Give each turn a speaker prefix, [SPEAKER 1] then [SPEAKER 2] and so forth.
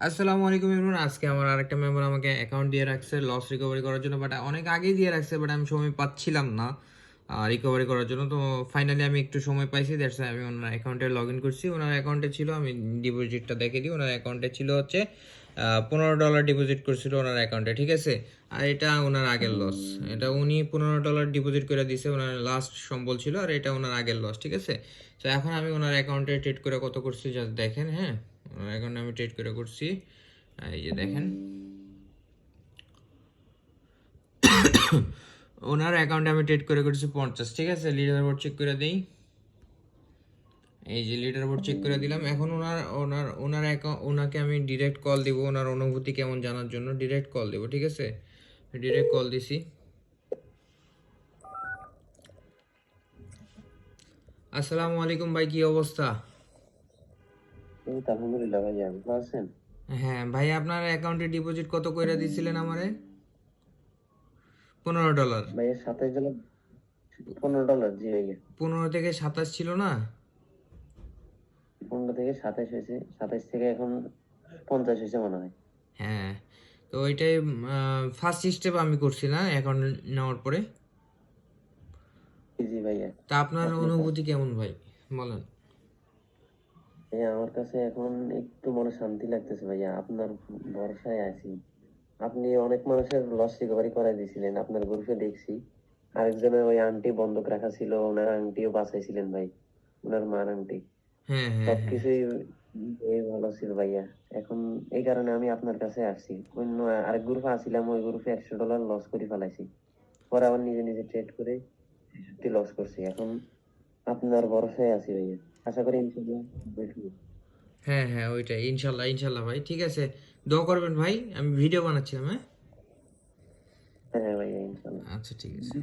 [SPEAKER 1] আসসালামু আলাইকুম এভরিওয়ান। আজকে আমার আরেকটা মেম্বার আমাকে অ্যাকাউন্ট দিয়ে রাখছে লস রিকভারি করার জন্য, বাট অনেক আগেই দিয়ে রাখছে, বাট আমি সময় পাচ্ছিলাম না রিকভারি করার জন্য। তো ফাইনালি আমি একটু সময় পাইছি, দ্যাটস আমি ওনার অ্যাকাউন্টে লগ ইন করছি। ওনার অ্যাকাউন্টে ছিল, আমি ডিপোজিটটা দেখে দিই, ওনার অ্যাকাউন্টে ছিল হচ্ছে $15 ডিপোজিট করছিল ওনার অ্যাকাউন্টে, ঠিক আছে। আর এটা ওনার আগের লস, এটা উনি $15 ডিপোজিট করে দিছে, ওনার লাস্ট সম্বল ছিল, আর এটা ওনার আগের লস, ঠিক আছে। তো এখন আমি ওনার অ্যাকাউন্টে ট্রেড করে কত করছি জাস্ট দেখেন। হ্যাঁ, এখন আমি ট্রেড করে করছি, এই যে দেখেন ওনার অ্যাকাউন্টে আমি ট্রেড করে করছি 50, ঠিক আছে। লিডার বোর্ড চেক করে দেই, এই যে লিডার বোর্ড চেক করে দিলাম। এখন ওনার ওনার ওনার অ্যাকাউন্ট, ওনাকে আমি ডিরেক্ট কল দিব ওনার অনুভূতি কেমন জানার জন্য, ডিরেক্ট কল দেবো, ঠিক আছে। ডিরেক্ট কল দিছি। আসসালামু আলাইকুম ভাই, কি অবস্থা?
[SPEAKER 2] এই তো আলহামদুলিল্লাহ ভাইয়া, ভালো আছেন?
[SPEAKER 1] হ্যাঁ ভাই, আপনার অ্যাকাউন্টে ডিপোজিট কত কইরা দিছিলেন আমারে? $15।
[SPEAKER 2] ভাইয়া 27 জনের $15, জি ভাইয়া।
[SPEAKER 1] 15 থেকে 27 ছিল না?
[SPEAKER 2] 15 থেকে 27 হয়েছে, 27 থেকে এখন 50 হয়েছে মনে হয়।
[SPEAKER 1] হ্যাঁ, তো ওইটাই ফার্স্ট স্টেপ আমি করছি না অ্যাকাউন্ট নেওয়ার পরে।
[SPEAKER 2] জি জি ভাইয়া।
[SPEAKER 1] তা আপনার
[SPEAKER 2] আপনি
[SPEAKER 1] অনুভূতি কেমন ভাই, বলেন।
[SPEAKER 2] ভাইয়া, আমার কাছে এখন একটু মনে শান্তি লাগতেছে ভাইয়া, আপনার ভরসায় আছি। আপনি অনেক মানুষের লস রিকভারি করাই দিয়েছিলেন, আপনার গ্রুপে দেখছি। আরেকজনের ওই আংটি বন্ধক রাখা ছিল, ওনার আংটিও বাঁচাইছিলেন ভাই, ওনার মার আংটি।
[SPEAKER 1] হ্যাঁ হ্যাঁ হ্যাঁ।
[SPEAKER 2] সবকিছুই ভালো ছিল ভাইয়া। এখন এই কারণে আমি আপনার কাছে আসছি। অন্য আরেক গ্রুপে আসছিলাম, ওই গ্রুপে $100 লস করে ফেলাইছি। পরে আবার নিজে নিজে ট্রেড করে লস করছি। এখন আপনার ভরসায় আছি ভাইয়া, আশা করি ইনশাল্লাহ বুঝবো।
[SPEAKER 1] হ্যাঁ হ্যাঁ, ওইটাই, ইনশাল্লাহ ইনশাল্লাহ ভাই, ঠিক আছে। দোয়া করবেন ভাই, আমি ভিডিও বানাচ্ছিলাম, হ্যাঁ।
[SPEAKER 2] হ্যাঁ ভাইয়া, ইনশাল্লাহ।
[SPEAKER 1] আচ্ছা, ঠিক আছে।